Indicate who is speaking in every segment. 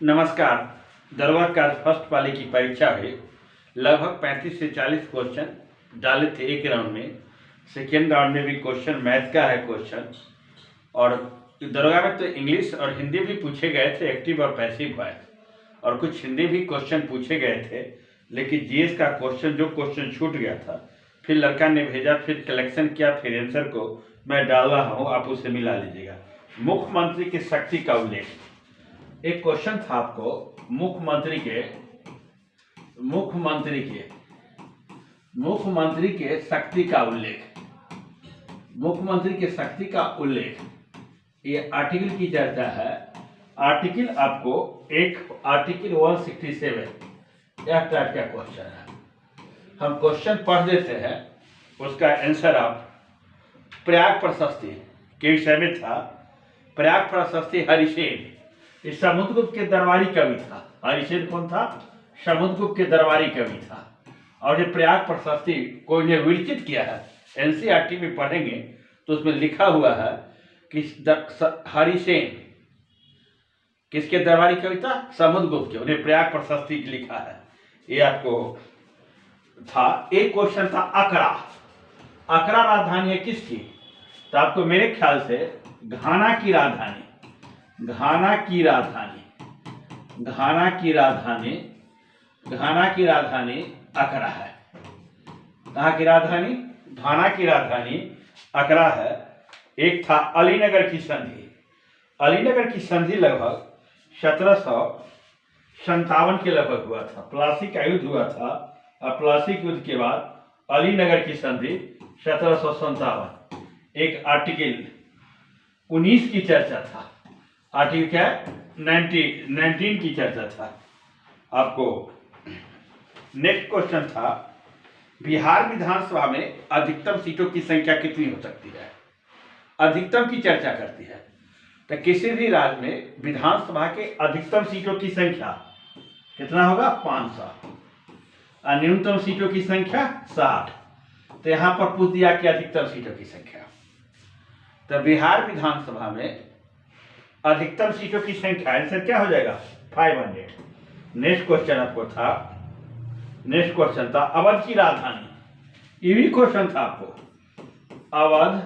Speaker 1: नमस्कार। दरवा का फर्स्ट वाले की परीक्षा हुई। लगभग 35 से 40 क्वेश्चन डाले थे एक राउंड में। सेकेंड राउंड में भी क्वेश्चन मैथ का है क्वेश्चन, और दरोगा में तो इंग्लिश और हिंदी भी पूछे गए थे, एक्टिव और पैसिव वॉइस, और कुछ हिंदी भी क्वेश्चन पूछे गए थे। लेकिन जीएस का क्वेश्चन जो क्वेश्चन छूट गया था, फिर लड़का ने भेजा, फिर कलेक्शन किया, फिर आंसर को मैं डाल रहा हूँ, आप उसे मिला लीजिएगा। मुख्यमंत्री की शक्ति का उल्लेख, एक क्वेश्चन था आपको। मुख्यमंत्री के शक्ति का उल्लेख, मुख्यमंत्री के शक्ति का उल्लेख, ये आर्टिकल की चर्चा है। आर्टिकल आपको आर्टिकल 167 यह टाइप का क्वेश्चन है। हम क्वेश्चन पढ़ देते हैं, उसका आंसर आप। प्रयाग प्रशस्ति के विषय में था। प्रयाग प्रशस्ति हरिसेन, इस समुद्रगुप्त के दरबारी कवि था। हरिसेन कौन था? समुद्रगुप्त के दरबारी कवि था। और ये प्रयाग प्रशस्ति को इन्हें विरचित किया है। एनसीईआरटी में पढ़ेंगे तो उसमें लिखा हुआ है कि हरिसेन किसके दरबारी कवि था? समुद्रगुप्त के। उन्हें प्रयाग प्रशस्ति लिखा है, ये आपको था। एक क्वेश्चन था अकरा। अकरा राजधानी है किसकी? तो आपको मेरे ख्याल से घाना की राजधानी अकरा है। कहाँ की राजधानी? घाना की राजधानी अकरा है। एक था अलीनगर की संधि। अलीनगर की संधि लगभग 1757 के लगभग हुआ था। प्लासी का युद्ध हुआ था, और प्लासी के युद्ध के बाद अलीनगर की संधि 1757। एक आर्टिकल 19 की चर्चा था। आर्टिकल क्या है? 19 की चर्चा था आपको। नेक्स्ट क्वेश्चन था बिहार विधानसभा में अधिकतम सीटों की संख्या कितनी हो सकती है? अधिकतम की चर्चा करती है। तो किसी भी राज्य में विधानसभा के अधिकतम सीटों की संख्या कितना होगा? 500, और न्यूनतम सीटों की संख्या 60। तो यहां पर पूछ दिया कि अधिकतम सीटों की संख्या। तो बिहार विधानसभा में अधिकतम सीटों की संख्या आंसर क्या हो जाएगा? 500। नेक्स्ट क्वेश्चन आपको था, नेक्स्ट क्वेश्चन था अवध की राजधानी। ये भी क्वेश्चन था आपको। अवध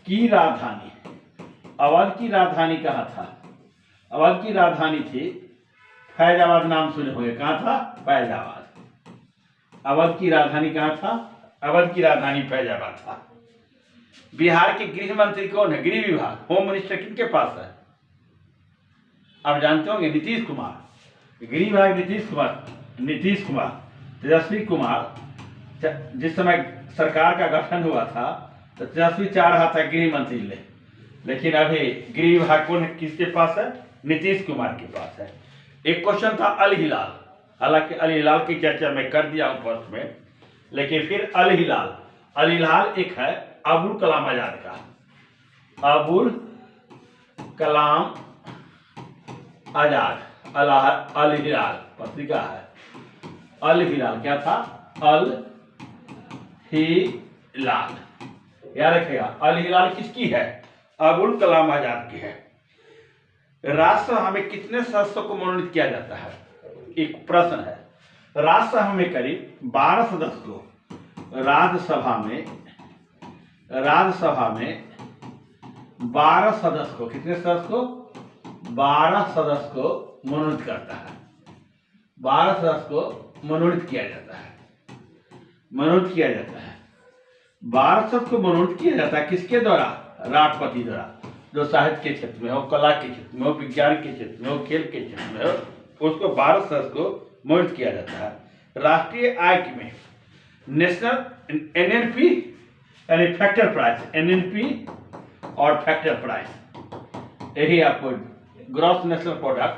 Speaker 1: की राजधानी कहाँ था? अवध की राजधानी थी फैजाबाद। नाम सुने होंगे, कहाँ था? फैजाबाद। अवध की राजधानी कहाँ था? अवध की राजधानी फैजाबाद था। बिहार के गृह मंत्री कौन है? गृह विभाग, होम मिनिस्टर किनके पास है? आप जानते होंगे, नीतीश कुमार। गृह विभाग नीतीश कुमार, तेजस्वी कुमार। जिस समय सरकार का गठन हुआ था तो तेजस्वी चाह रहा था गृह मंत्री लेकिन अभी गृह विभाग कौन किसके पास है? नीतीश कुमार के पास है। एक क्वेश्चन था अल हिलाल। हालांकि अल हिलाल की चर्चा मैं कर दिया हूं फर्स्ट में, लेकिन फिर अल हिलाल एक है अबुल कलाम आजाद का। अबुल कलाम आजाद, अल हिलाल पत्रिका है। अल हिलाल क्या था? अल हिलाल, याद रखेगा। अल हिलाल किसकी है? अबुल कलाम आजाद की है। राज्यसभा में कितने सदस्यों को मनोनीत किया जाता है? एक प्रश्न है। राज्यसभा में करीब 12 सदस्य को, राज्यसभा में 12 सदस्य को, कितने सदस्य को? 12 सदस्य को मनोनीत करता है। 12 सदस्य को मनोनीत किया जाता है। 12 सदस्य को मनोनीत किया जाता है किसके द्वारा? राष्ट्रपति द्वारा। जो साहित्य के क्षेत्र में हो, कला के क्षेत्र में हो, विज्ञान के क्षेत्र में हो, खेल के क्षेत्र में हो, उसको 12 सदस्य को मनोनीत किया जाता है। राष्ट्रीय आय में नेशनल एनएनपी यानी फैक्टर प्राइस, एनएनपी और फैक्टर प्राइस, यही आपको ग्रॉस नेशनल प्रोडक्ट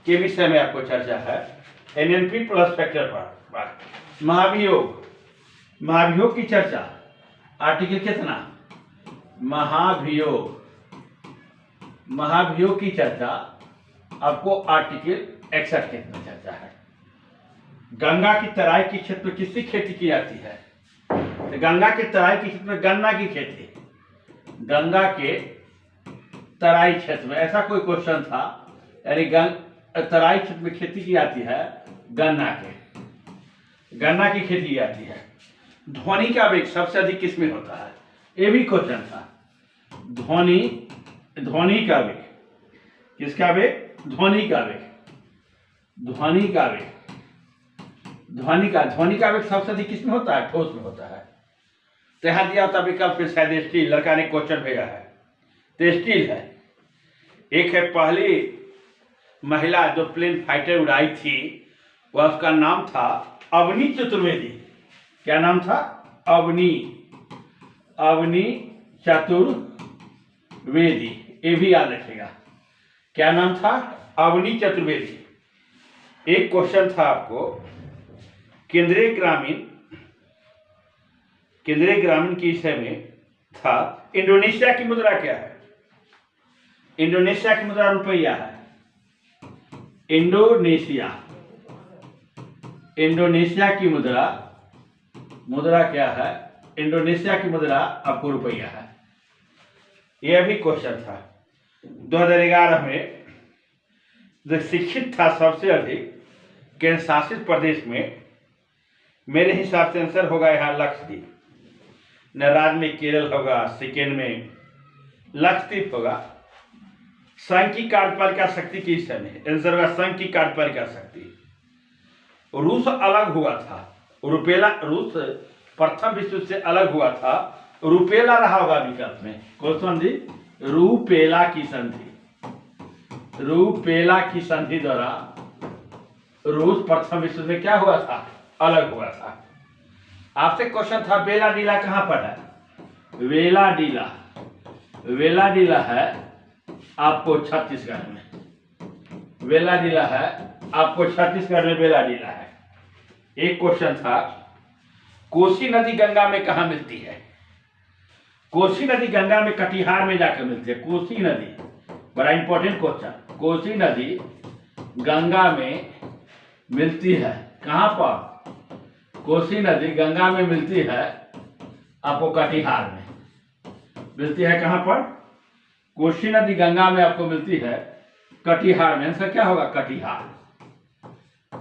Speaker 1: के विषय में आपको चर्चा है। NNP plus factor price. महाभियोग की चर्चा, आर्टिकल कितना? महाभियोग की चर्चा आपको आर्टिकल 61 के अंदर चर्चा है। गंगा की तराई के क्षेत्र में किसकी खेती की जाती है? तो गंगा के तराई के क्षेत्र में गन्ना की खेती। गंगा के तराई क्षेत्र में, ऐसा कोई क्वेश्चन था यानी तराई क्षेत्र में खेती की जाती है गन्ना की खेती की जाती है। ध्वनि का वेग सबसे अधिक किसमें होता है? ये भी क्वेश्चन था। ध्वनि का वेग, किसका वेग? ध्वनि का वेग सबसे अधिक किसमें होता है? ठोस में होता है। तो यहां दिया होता विकल्प में शायद स्टील, लड़का ने क्वेश्चन भेजा है तो स्टील है। एक है पहली महिला जो प्लेन फाइटर उड़ाई थी, वह उसका नाम था अवनी चतुर्वेदी। क्या नाम था? अवनी चतुर्वेदी। ये भी याद रखेगा, क्या नाम था? अवनी चतुर्वेदी। एक क्वेश्चन था आपको, केंद्रीय ग्रामीण के विषय में था। इंडोनेशिया की मुद्रा क्या है? इंडोनेशिया की मुद्रा रुपया है। इंडोनेशिया की मुद्रा क्या है? इंडोनेशिया की मुद्रा आपको रुपया है। यह भी क्वेश्चन था। 2011 में जो शिक्षित था सबसे अधिक केंद्र शासित प्रदेश में, मेरे हिसाब से आंसर होगा यहाँ लक्षद्वीप। न राज्य में केरल होगा, सेकेंड में लक्षद्वीप होगा। संघ की कार्यपालिका शक्ति किस समय? आंसर होगा संघ की कार्यपालिका शक्ति। रूस अलग हुआ था, रूस प्रथम विश्व युद्ध से अलग हुआ था, रूपेला रहा होगा विकल्प में। क्वेश्चन जी, रूपेला की संधि द्वारा रूस प्रथम विश्व युद्ध में क्या हुआ था? अलग हुआ था। आपसे क्वेश्चन था बेला डीला कहां पर है? वेला डीला है आपको छत्तीसगढ़ में। वेला डीला है आपको छत्तीसगढ़ में, वेला डीला है। एक क्वेश्चन था, कोसी नदी गंगा में कहां मिलती है? कोसी नदी गंगा में कटिहार में जाकर मिलती है। कोसी नदी, बड़ा इंपॉर्टेंट क्वेश्चन। कोसी नदी गंगा में मिलती है कहां पर? कोसी नदी गंगा में मिलती है आपको कटिहार में। मिलती है कहां पर? कोसी नदी गंगा में आपको मिलती है कटिहार में। आंसर क्या होगा? कटिहार।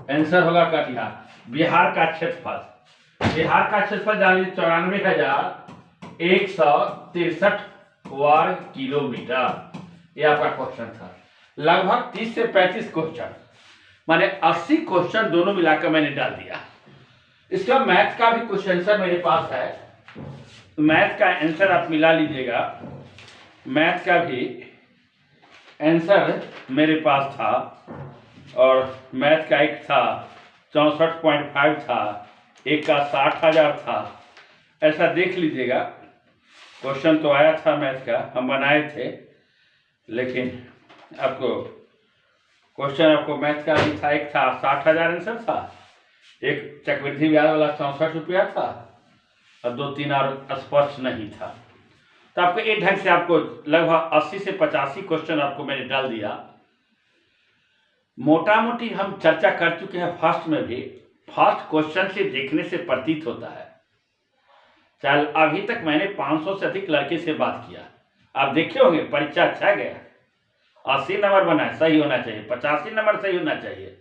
Speaker 1: आंसर होगा कटिहार। बिहार का क्षेत्रफल जानिए 94,163 वर्ग किलोमीटर। यह आपका क्वेश्चन था। लगभग 30 से 35 क्वेश्चन, माने 80 क्वेश्चन दोनों मिलाकर मैंने डाल दिया। इसका मैथ का भी कुछ आंसर मेरे पास है। मैथ का आंसर आप मिला लीजिएगा। मैथ का भी आंसर मेरे पास था, और मैथ का एक था 64.5 था, एक का 60,000 था। ऐसा देख लीजिएगा। क्वेश्चन तो आया था मैथ का, हम बनाए थे, लेकिन आपको क्वेश्चन आपको मैथ का भी था। एक था 60,000 आंसर था, एक चक्रवृद्धि ब्याज वाला 64 रुपया था, और 2-3 और स्पष्ट नहीं था। तो आपको एक ढंग से आपको लगभग 80 से 85 क्वेश्चन आपको मैंने डाल दिया। मोटा मोटी हम चर्चा कर चुके हैं फर्स्ट में भी। फर्स्ट क्वेश्चन से देखने से प्रतीत होता है, चल अभी तक मैंने 500 से अधिक लड़के से बात किया। आप देखे होंगे परीक्षा अच्छा गया, 80 नंबर बना है, सही होना चाहिए, 85 नंबर सही होना चाहिए।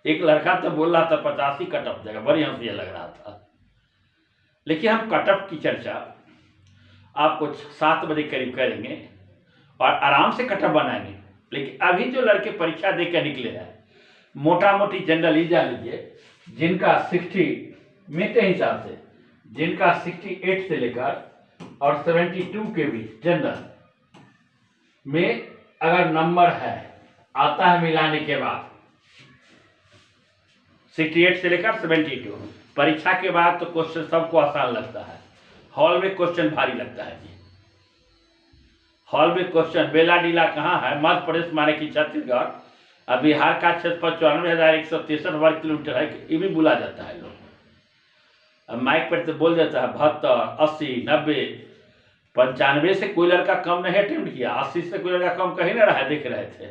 Speaker 1: एक लड़का तो बोल रहा था 85 कट ऑफ जाएगा, बड़ी हंसी लग रहा था। लेकिन हम कट ऑफ की चर्चा आपको 7 बजे करीब करेंगे और आराम से कट ऑफ बनाएंगे। लेकिन अभी जो लड़के परीक्षा देकर निकले हैं, मोटा मोटी जनरल ही जान लीजिए, जिनका 60 मेरे हिसाब से जिनका 68 से लेकर और 72 के बीच जनरल में अगर नंबर है आता है मिलाने के बाद 68 से लेकर 72, परीक्षा के बाद तो क्वेश्चन सबको आसान लगता है, हॉल में क्वेश्चन भारी लगता है जी। हॉल में क्वेश्चन बेला डीला कहाँ है? मध्य प्रदेश माने कि छत्तीसगढ़। अब बिहार का क्षेत्रफल 94,163 वर्ग किलोमीटर है, ये भी बोला जाता है लोग। अब माइक पर तो बोल जाता है 72, 80, 90, 95 से कोई लड़का कम नहीं अटेम्प्ट किया, 80 से कोई लड़का कम कहीं ना रहा, देख रहे थे।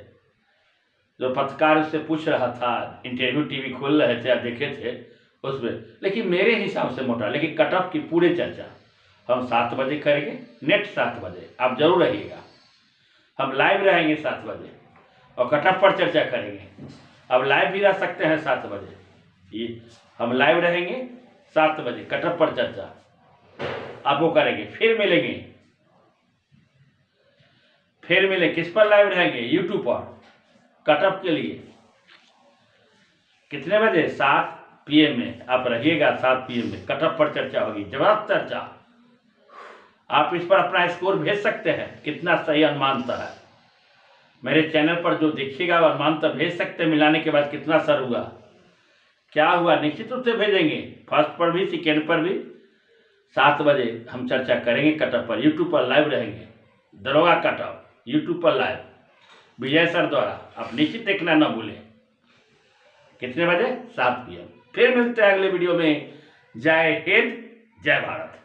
Speaker 1: जो पत्रकार उससे पूछ रहा था, इंटरव्यू टीवी खोल रहे थे, देखे थे उसमें। लेकिन मेरे हिसाब से मोटा, लेकिन कट ऑफ की पूरे चर्चा हम 7 बजे करेंगे, नेट 7 बजे, आप जरूर रहिएगा। हम लाइव रहेंगे 7 बजे, और कटअप पर चर्चा करेंगे। अब लाइव भी रह सकते हैं 7 बजे, ये हम लाइव रहेंगे 7 बजे कटअप पर चर्चा आपको करेंगे। फिर मिले किस पर लाइव रहेंगे? यूट्यूब पर कटअप के लिए। कितने बजे? 7 PM में आप रहिएगा। 7 PM में कटअप पर चर्चा होगी, जबरदस्त चर्चा। आप इस पर अपना स्कोर भेज सकते हैं, कितना सही अनुमानता है। मेरे चैनल पर जो देखिएगा अनुमानता भेज सकते हैं, मिलाने के बाद कितना सर हुआ, क्या हुआ, निश्चित रूप से भेजेंगे। फर्स्ट पर भी सेकेंड पर भी 7 बजे हम चर्चा करेंगे कटअप पर। यूट्यूब पर लाइव रहेंगे, दरोगा कटअप यूट्यूब पर लाइव विजय सर द्वारा। आप निश्चित देखना न भूलें। कितने बजे? 7 PM। फिर मिलते हैं अगले वीडियो में। जय हिंद, जय भारत।